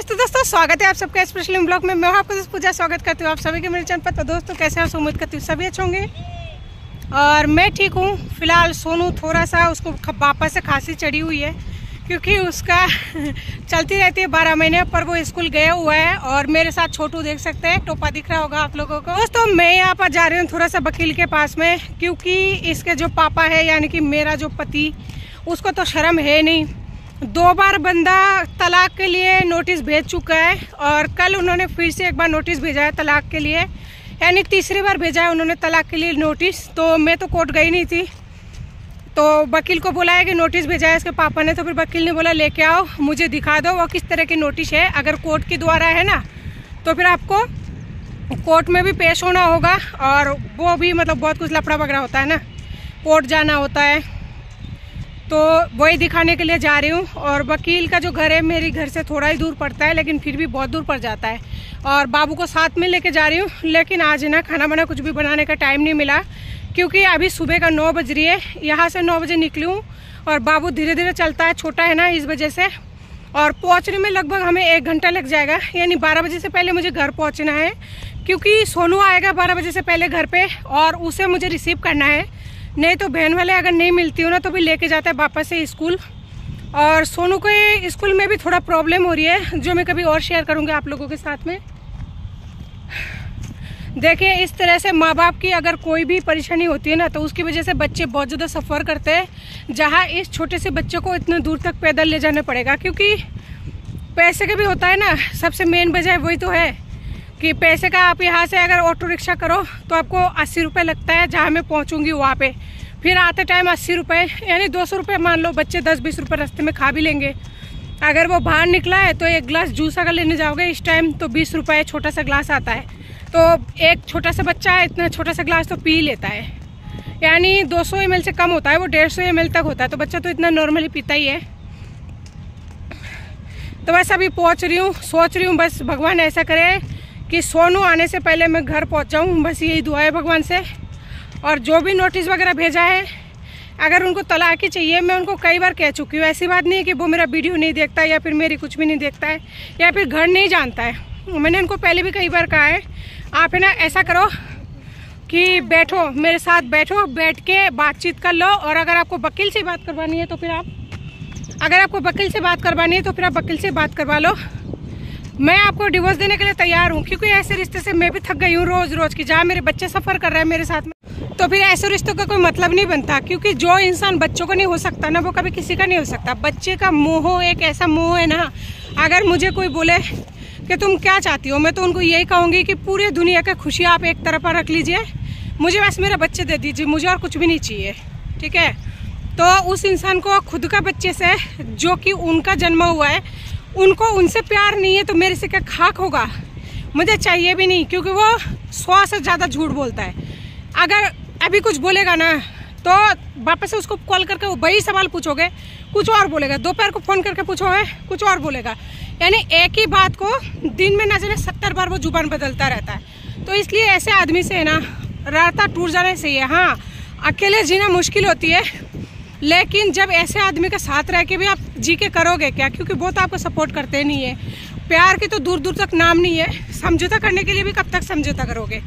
नमस्ते दोस्तों, स्वागत है आप सबका स्पेशल ब्लॉग में। मैं आपको पूजा स्वागत करती हूँ आप सभी के मेरे चैनल पर। तो दोस्तों कैसे हैं, उम्मीद करती हूँ सभी अच्छे होंगे और मैं ठीक हूँ। फिलहाल सोनू थोड़ा सा उसको वापस से खांसी चढ़ी हुई है क्योंकि उसका चलती रहती है 12 महीने पर। वो स्कूल गया हुआ है और मेरे साथ छोटू देख सकते हैं, टोपा दिख रहा होगा आप लोगों को। दोस्तों मैं यहाँ पर जा रही हूँ थोड़ा सा वकील के पास में, क्योंकि इसके जो पापा है यानी कि मेरा जो पति, उसको तो शर्म है नहीं। 2 बार बंदा तलाक के लिए नोटिस भेज चुका है और कल उन्होंने फिर से एक बार नोटिस भेजा है तलाक के लिए, यानी तीसरी बार भेजा है उन्होंने तलाक के लिए नोटिस। तो मैं तो कोर्ट गई नहीं थी, तो वकील को बोला है कि नोटिस भेजा है इसके पापा ने। तो फिर वकील ने बोला लेके आओ, मुझे दिखा दो वो किस तरह की नोटिस है। अगर कोर्ट के द्वारा है ना तो फिर आपको कोर्ट में भी पेश होना होगा और वो भी मतलब बहुत कुछ लफड़ा वगैरह होता है ना, कोर्ट जाना होता है। तो वही दिखाने के लिए जा रही हूँ। और वकील का जो घर है मेरे घर से थोड़ा ही दूर पड़ता है, लेकिन फिर भी बहुत दूर पड़ जाता है। और बाबू को साथ में लेके जा रही हूँ, लेकिन आज ना खाना वाना कुछ भी बनाने का टाइम नहीं मिला, क्योंकि अभी सुबह का 9 बज रही है। यहाँ से 9 बजे निकली हूँ और बाबू धीरे धीरे चलता है, छोटा है ना इस वजह से। और पहुँचने में लगभग हमें 1 घंटा लग जाएगा, यानी 12 बजे से पहले मुझे घर पहुँचना है, क्योंकि सोनू आएगा 12 बजे से पहले घर पे और उसे मुझे रिसीव करना है। नहीं तो बहन वाले अगर नहीं मिलती हो ना तो भी लेके जाता है वापस से स्कूल। और सोनू को ये स्कूल में भी थोड़ा प्रॉब्लम हो रही है, जो मैं कभी और शेयर करूँगी आप लोगों के साथ में। देखिए इस तरह से माँ बाप की अगर कोई भी परेशानी होती है ना तो उसकी वजह से बच्चे बहुत ज़्यादा सफ़र करते हैं, जहाँ इस छोटे से बच्चे को इतने दूर तक पैदल ले जाना पड़ेगा। क्योंकि पैसे का भी होता है ना, सबसे मेन वजह वही तो है कि पैसे का। आप यहाँ से अगर ऑटो रिक्शा करो तो आपको 80 रुपये लगता है जहाँ मैं पहुँचूँगी वहाँ पे। फिर आते टाइम 80 रुपये, यानी 200 रुपये मान लो। बच्चे 10-20 रुपये रास्ते में खा भी लेंगे। अगर वो बाहर निकला है तो एक गिलास जूस अगर लेने जाओगे इस टाइम तो 20 रुपये छोटा सा गिलास आता है। तो एक छोटा सा बच्चा इतना छोटा सा गिलास तो पी लेता है, यानी 200 ml से कम होता है, वो 150 ml तक होता है। तो बच्चा तो इतना नॉर्मली पीता ही है। तो बस अभी पहुँच रही हूँ, सोच रही हूँ बस भगवान ऐसा करे कि सोनू आने से पहले मैं घर पहुंच जाऊं। बस यही दुआ है भगवान से। और जो भी नोटिस वगैरह भेजा है, अगर उनको तलाक ही चाहिए, मैं उनको कई बार कह चुकी हूँ। ऐसी बात नहीं है कि वो मेरा वीडियो नहीं देखता है या फिर मेरी कुछ भी नहीं देखता है या फिर घर नहीं जानता है। मैंने उनको पहले भी कई बार कहा है, आप है ना ऐसा करो कि बैठो मेरे साथ, बैठ के बातचीत कर लो। और अगर आपको वकील से बात करवानी है तो फिर आप वकील से बात करवा लो। मैं आपको डिवोर्स देने के लिए तैयार हूँ, क्योंकि ऐसे रिश्ते से मैं भी थक गई हूँ रोज की। जहाँ मेरे बच्चे सफ़र कर रहे हैं मेरे साथ में, तो फिर ऐसे रिश्तों का कोई मतलब नहीं बनता। क्योंकि जो इंसान बच्चों को नहीं हो सकता ना, वो कभी किसी का नहीं हो सकता। बच्चे का मोह एक ऐसा मोह है ना, अगर मुझे कोई बोले कि तुम क्या चाहती हो, मैं तो उनको यही कहूँगी कि पूरी दुनिया की खुशी आप एक तरफ रख लीजिए, मुझे बस मेरा बच्चे दे दीजिए, मुझे और कुछ भी नहीं चाहिए। ठीक है। तो उस इंसान को खुद का बच्चे से, जो कि उनका जन्मा हुआ है, उनको उनसे प्यार नहीं है तो मेरे से क्या खाक होगा। मुझे चाहिए भी नहीं, क्योंकि वो 100 से ज़्यादा झूठ बोलता है। अगर अभी कुछ बोलेगा ना तो वापस से उसको कॉल करके वही सवाल पूछोगे, कुछ और बोलेगा। दोपहर को फ़ोन करके पूछोगे, कुछ और बोलेगा। यानी एक ही बात को दिन में न जाने 70 बार वो जुबान बदलता रहता है। तो इसलिए ऐसे आदमी से है ना रास्ता टूट जाना सही है। हाँ, अकेले जीना मुश्किल होती है, लेकिन जब ऐसे आदमी का साथ रह के भी आप जी के करोगे क्या, क्योंकि वो तो आपको सपोर्ट करते नहीं है। प्यार की तो दूर दूर तक नाम नहीं है। समझौता करने के लिए भी कब तक समझौता करोगे।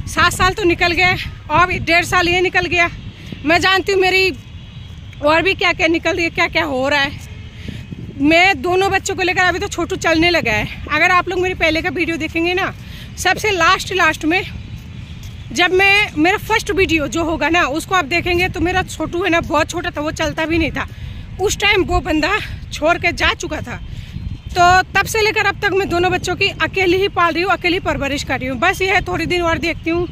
7 साल तो निकल गए और 1.5 साल ये निकल गया। मैं जानती हूँ मेरी और भी क्या क्या निकल गया, क्या क्या हो रहा है। मैं दोनों बच्चों को लेकर, अभी तो छोटू चलने लगा है। अगर आप लोग मेरी पहले का वीडियो देखेंगे ना, सबसे लास्ट में जब मेरा फर्स्ट वीडियो जो होगा ना उसको आप देखेंगे तो मेरा छोटू है ना बहुत छोटा था, वो चलता भी नहीं था। उस टाइम वो बंदा छोड़ के जा चुका था। तो तब से लेकर अब तक मैं दोनों बच्चों की अकेली ही पाल रही हूँ, अकेली परवरिश कर रही हूँ। बस ये है थोड़ी दिन और देखती हूँ,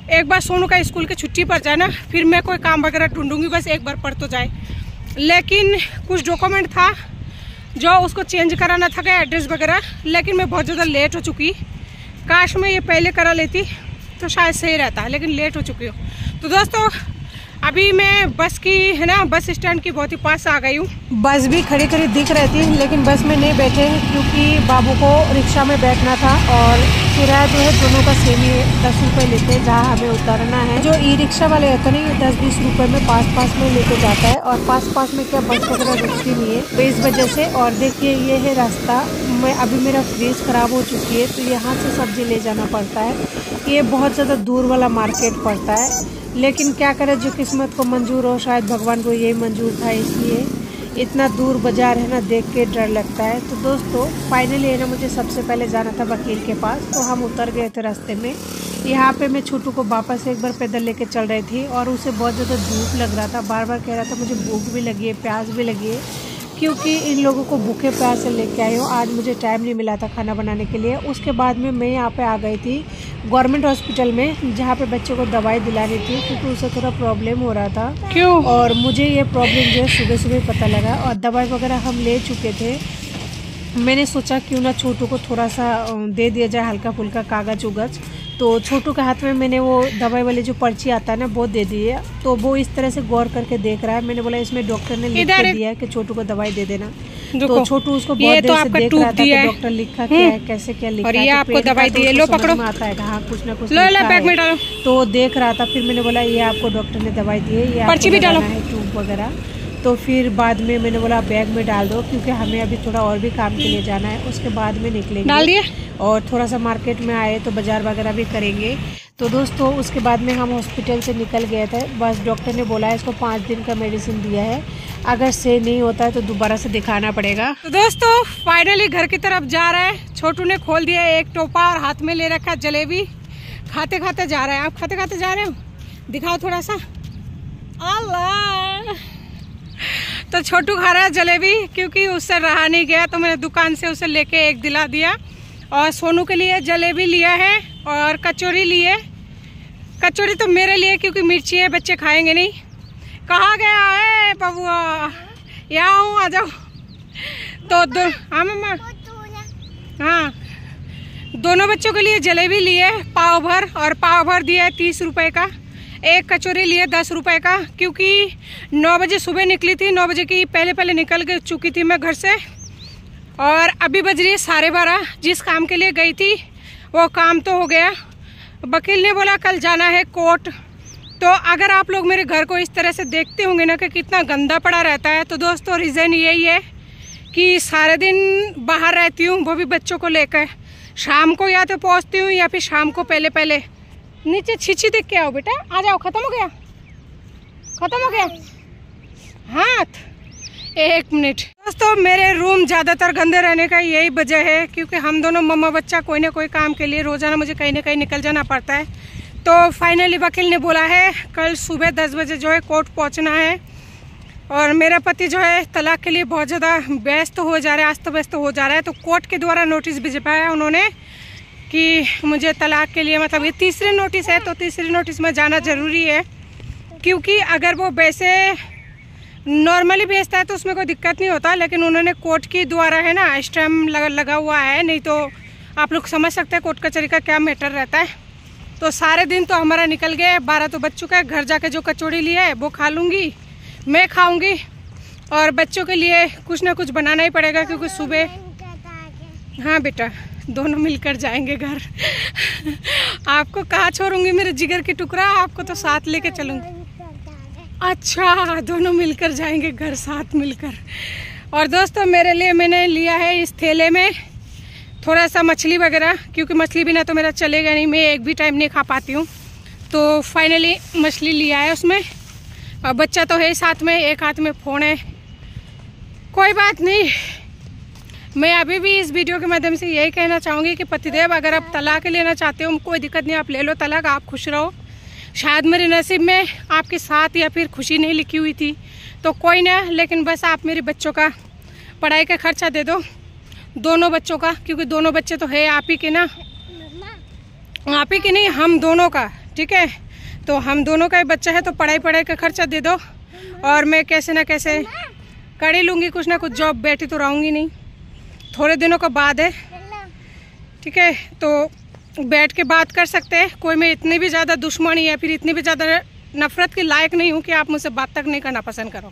एक बार सोनू का स्कूल की छुट्टी पड़ जाए ना, फिर मैं कोई काम वगैरह ढूंढूंगी। बस एक बार पढ़ तो जाए। लेकिन कुछ डॉक्यूमेंट था जो उसको चेंज कराना था, क्या एड्रेस वगैरह, लेकिन मैं बहुत ज़्यादा लेट हो चुकी। काश मैं ये पहले करा लेती तो शायद सही रहता है, लेकिन लेट हो चुकी हूँ। तो दोस्तों अभी मैं बस की है ना, बस स्टैंड की बहुत ही पास आ गई हूँ। बस भी खड़ी खड़ी दिख रही थी, लेकिन बस में नहीं बैठे क्योंकि बाबू को रिक्शा में बैठना था और किराया जो है दोनों का सेम ही 10 रुपये लेते हैं जहाँ हमें उतरना है। जो ई रिक्शा वाले होते नहीं 10-20 रुपये में पास में लेके जाता है, और पास में क्या बस वगैरह रुकती नहीं है, तो इस वजह से। और देखिए ये है रास्ता, मैं अभी मेरा फ्रीज खराब हो चुकी है तो यहाँ से सब्जी ले जाना पड़ता है। ये बहुत ज़्यादा दूर वाला मार्केट पड़ता है, लेकिन क्या करें, जो किस्मत को मंजूर हो, शायद भगवान को यही मंजूर था, इसलिए इतना दूर बाजार है ना, देख के डर लगता है। तो दोस्तों फाइनली है ना, मुझे सबसे पहले जाना था वकील के पास, तो हम उतर गए थे रास्ते में। यहाँ पे मैं छोटू को वापस एक बार पैदल लेके चल रही थी और उसे बहुत ज़्यादा धूप लग रहा था, बार बार कह रहा था मुझे भूख भी लगी है, प्यास भी लगी है, क्योंकि इन लोगों को भूखे प्यास से लेके आई हूँ। आज मुझे टाइम नहीं मिला था खाना बनाने के लिए। उसके बाद में मैं यहाँ पे आ गई थी गवर्नमेंट हॉस्पिटल में, जहाँ पे बच्चों को दवाई दिलानी थी, क्योंकि उसे थोड़ा प्रॉब्लम हो रहा था। क्यों? और मुझे ये प्रॉब्लम जो है सुबह पता लगा, और दवाई वगैरह हम ले चुके थे। मैंने सोचा क्यों ना छोटू को थोड़ा सा दे दिया जाए, हल्का फुल्का कागज उगज। तो छोटू के हाथ में मैंने वो दवाई वाली जो पर्ची आता है ना, वो दे दी है। तो वो इस तरह से गौर करके देख रहा है। मैंने बोला इसमें डॉक्टर ने लिख के दिया है कि छोटू को दवाई दे देना। तो छोटू उसको बहुत देर से देख रहा था कि डॉक्टर लिखा क्या है, कैसे क्या लिखा है। और ये आपको दवाई दी है, लो पकड़ो, आता है हाँ कुछ ना कुछ बैग में डालो। तो देख रहा था, फिर मैंने बोला ये आपको डॉक्टर ने दवाई दी है, ये पर्ची भी डालो है, ट्यूब वगैरह। तो फिर बाद में मैंने बोला बैग में डाल दो, क्योंकि हमें अभी थोड़ा और भी काम के लिए जाना है, उसके बाद में निकलेंगे। डाल दिए। और थोड़ा सा मार्केट में आए तो बाजार वगैरह भी करेंगे। तो दोस्तों उसके बाद में हम हॉस्पिटल से निकल गए थे। बस डॉक्टर ने बोला है इसको 5 दिन का मेडिसिन दिया है, अगर से नहीं होता है तो दोबारा से दिखाना पड़ेगा। तो दोस्तों फाइनली घर की तरफ जा रहे हैं। छोटू ने खोल दिया एक टोपा और हाथ में ले रखा जलेबी, खाते खाते जा रहे हैं। आप खाते खाते जा रहे हो, दिखाओ थोड़ा सा। अल्लाह, तो छोटू खा रहा है जलेबी, क्योंकि उससे रहा नहीं गया, तो मैंने दुकान से उसे लेके एक दिला दिया। और सोनू के लिए जलेबी लिया है और कचौरी लिए। कचौरी तो मेरे लिए, क्योंकि मिर्ची है, बच्चे खाएंगे नहीं। कहाँ गया है बबुआ? यहाँ हूँ, आ जाओ। तो हाँ मम्मा, हाँ दोनों बच्चों के लिए जलेबी लिए पाव भर, और पाव भर दिया है 30 रुपए का। एक कचौरी लिए 10 रुपए का, क्योंकि 9 बजे सुबह निकली थी, 9 बजे की पहले निकल के चुकी थी मैं घर से, और अभी बज रही है 12:30। जिस काम के लिए गई थी वो काम तो हो गया। वकील ने बोला कल जाना है कोर्ट। तो अगर आप लोग मेरे घर को इस तरह से देखते होंगे ना कि कितना गंदा पड़ा रहता है, तो दोस्तों रीज़न यही है कि सारे दिन बाहर रहती हूँ, वो भी बच्चों को लेकर। शाम को या तो पहुँचती हूँ या फिर शाम को पहले नीचे छीछी देख के आओ बेटा, आ जाओ। खत्म हो गया, खत्म हो गया हाथ। 1 मिनट। दोस्तों मेरे रूम ज़्यादातर गंदे रहने का यही वजह है, क्योंकि हम दोनों मम्मा बच्चा कोई ना कोई काम के लिए रोज़ाना मुझे कहीं ना कहीं निकल जाना पड़ता है। तो फाइनली वकील ने बोला है कल सुबह 10 बजे जो है कोर्ट पहुंचना है। और मेरा पति जो है तलाक के लिए बहुत ज़्यादा व्यस्त हो जा रहा है, अस्त व्यस्त हो जा रहा है। तो कोर्ट के द्वारा नोटिस भिजवाया उन्होंने कि मुझे तलाक के लिए, मतलब ये तीसरी नोटिस है, तो तीसरी नोटिस में जाना ज़रूरी है। क्योंकि अगर वो वैसे नॉर्मली भेजता है तो उसमें कोई दिक्कत नहीं होता, लेकिन उन्होंने कोर्ट के द्वारा है ना स्टैम्प लगा हुआ है, नहीं तो आप लोग समझ सकते हैं कोर्ट कचहरी का क्या मैटर रहता है। तो सारे दिन तो हमारा निकल गए, 12 तो बज चुका है। घर जाके जो कचौड़ी लिया है वो खा लूँगी, मैं खाऊँगी, और बच्चों के लिए कुछ ना कुछ बनाना ही पड़ेगा, क्योंकि सुबह। हाँ बेटा, दोनों मिलकर जाएंगे घर। आपको कहाँ छोड़ूंगी मेरे जिगर की टुकड़ा, आपको तो साथ लेके चलूँगी। अच्छा, दोनों मिलकर जाएंगे घर, साथ मिलकर। और दोस्तों मेरे लिए मैंने लिया है इस थैले में थोड़ा सा मछली वगैरह, क्योंकि मछली बिना तो मेरा चलेगा नहीं, मैं एक भी टाइम नहीं खा पाती हूँ। तो फाइनली मछली लिया है उसमें, और बच्चा तो है साथ में, एक हाथ में फ़ोन है। कोई बात नहीं, मैं अभी भी इस वीडियो के माध्यम से यही कहना चाहूँगी कि पतिदेव अगर आप तलाक लेना चाहते हो कोई दिक्कत नहीं, आप ले लो तलाक, आप खुश रहो। शायद मेरे नसीब में आपके साथ या फिर खुशी नहीं लिखी हुई थी, तो कोई ना, लेकिन बस आप मेरे बच्चों का पढ़ाई का खर्चा दे दो, दोनों बच्चों का, क्योंकि दोनों बच्चे तो है आप ही के ना, आप ही के नहीं, हम दोनों का, ठीक है। तो हम दोनों का ही बच्चा है, तो पढ़ाई का खर्चा दे दो, और मैं कैसे ना कैसे कर ही लूँगी कुछ ना कुछ जॉब, बैठी तो रहूँगी नहीं, थोड़े दिनों का बाद है, ठीक है। तो बैठ के बात कर सकते हैं, कोई मैं इतनी भी ज़्यादा दुश्मनी या फिर इतनी भी ज़्यादा नफरत के लायक नहीं हूँ कि आप मुझसे बात तक नहीं करना पसंद करो।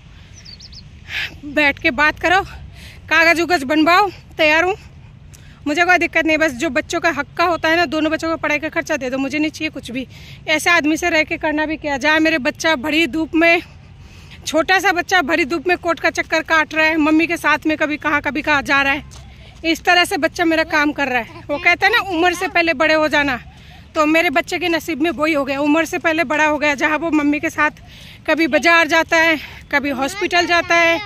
बैठ के बात करो, कागज उगज बनवाओ, तैयार हूँ, मुझे कोई दिक्कत नहीं। बस जो बच्चों का हक का होता है ना, दोनों बच्चों को पढ़ाई का खर्चा दे दो, मुझे नहीं चाहिए कुछ भी। ऐसे आदमी से रह के करना भी क्या। जहाँ मेरे बच्चा भरी धूप में, छोटा सा बच्चा भरी धूप में कोर्ट का चक्कर काट रहा है, मम्मी के साथ में कभी कहाँ जा रहा है, इस तरह से बच्चा मेरा काम कर रहा है। वो कहते हैं ना उम्र से पहले बड़े हो जाना, तो मेरे बच्चे के नसीब में वही हो गया, उम्र से पहले बड़ा हो गया। जहाँ वो मम्मी के साथ कभी बाजार जाता है, कभी हॉस्पिटल जाता है।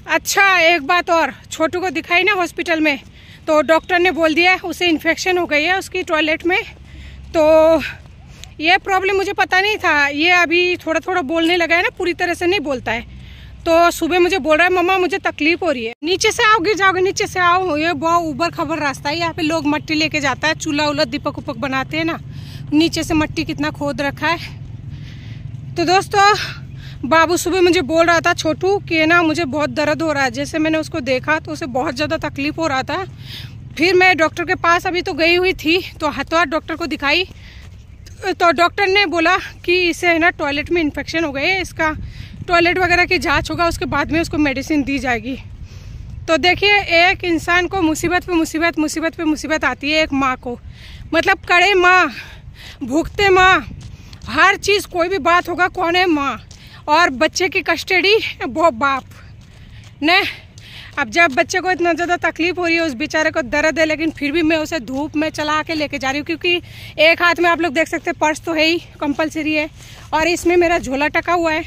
अच्छा एक बात और, छोटू को दिखाई ना हॉस्पिटल में, तो डॉक्टर ने बोल दिया उसे इन्फेक्शन हो गई है उसकी टॉयलेट में। तो ये प्रॉब्लम मुझे पता नहीं था, ये अभी थोड़ा थोड़ा बोलने लगा है ना, पूरी तरह से नहीं बोलता है। तो सुबह मुझे बोल रहा है मम्मा मुझे तकलीफ हो रही है। नीचे से आओ, गिर जाओगे, नीचे से आओ। ये बहुत ऊबर खबर रास्ता है, यहाँ पे लोग मट्टी लेके जाता है, चूल्हा उल्हा दीपक उपक बनाते हैं ना, नीचे से मट्टी कितना खोद रखा है। तो दोस्तों बाबू सुबह मुझे बोल रहा था छोटू कि ना मुझे बहुत दर्द हो रहा है। जैसे मैंने उसको देखा तो उसे बहुत ज़्यादा तकलीफ हो रहा था। फिर मैं डॉक्टर के पास अभी तो गई हुई थी, तो हाथों डॉक्टर को दिखाई, तो डॉक्टर ने बोला कि इसे है ना टॉयलेट में इन्फेक्शन हो गई है, इसका टॉयलेट वगैरह की जांच होगा, उसके बाद में उसको मेडिसिन दी जाएगी। तो देखिए एक इंसान को मुसीबत पे मुसीबत, मुसीबत पे मुसीबत आती है एक माँ को, मतलब कड़े माँ, भूखते माँ, हर चीज़ कोई भी बात होगा कौन है माँ, और बच्चे की कस्टडी वो बाप ने। अब जब बच्चे को इतना ज़्यादा तकलीफ हो रही है, उस बेचारे को दर्द है, लेकिन फिर भी मैं उसे धूप में चला के लेके जा रही हूँ, क्योंकि एक हाथ में आप लोग देख सकते हैं पर्स तो है ही, कंपलसरी है, और इसमें मेरा झोला टका हुआ है,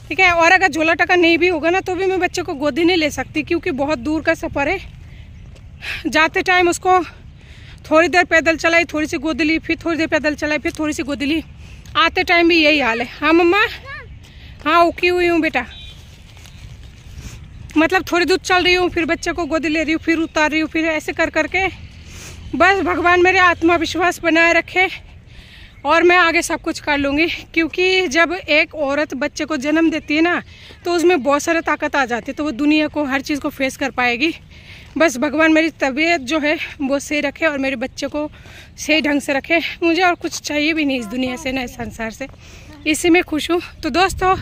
ठीक है। और अगर झोला टका नहीं भी होगा ना तो भी मैं बच्चे को गोदी नहीं ले सकती, क्योंकि बहुत दूर का सफ़र है। जाते टाइम उसको थोड़ी देर पैदल चलाई, थोड़ी सी गोदी ली, फिर थोड़ी देर पैदल चलाई, फिर थोड़ी सी गोदी ली, आते टाइम भी यही हाल है। हाँ मम्मा, हाँ उकी हुई हूँ बेटा, मतलब थोड़ी दूर चल रही हूँ, फिर बच्चे को गोदी ले रही हूँ, फिर उतार रही हूँ, फिर ऐसे कर करके बस भगवान मेरे आत्मविश्वास बनाए रखे और मैं आगे सब कुछ कर लूँगी। क्योंकि जब एक औरत बच्चे को जन्म देती है ना, तो उसमें बहुत सारी ताकत आ जाती है, तो वो दुनिया को हर चीज़ को फेस कर पाएगी। बस भगवान मेरी तबीयत जो है वो सही रखे और मेरे बच्चे को सही ढंग से रखे। मुझे और कुछ चाहिए भी नहीं इस दुनिया से, ना इस संसार से, इसी में खुश हूँ। तो दोस्तों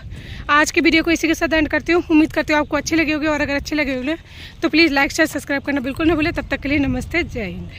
आज की वीडियो को इसी के साथ एंड करती हूँ। उम्मीद करती हूँ आपको अच्छी लगी होगी, और अगर अच्छी लगी होगी तो प्लीज़ लाइक शेयर सब्सक्राइब करना बिल्कुल ना भूलें। तब तक के लिए नमस्ते, जय हिंद।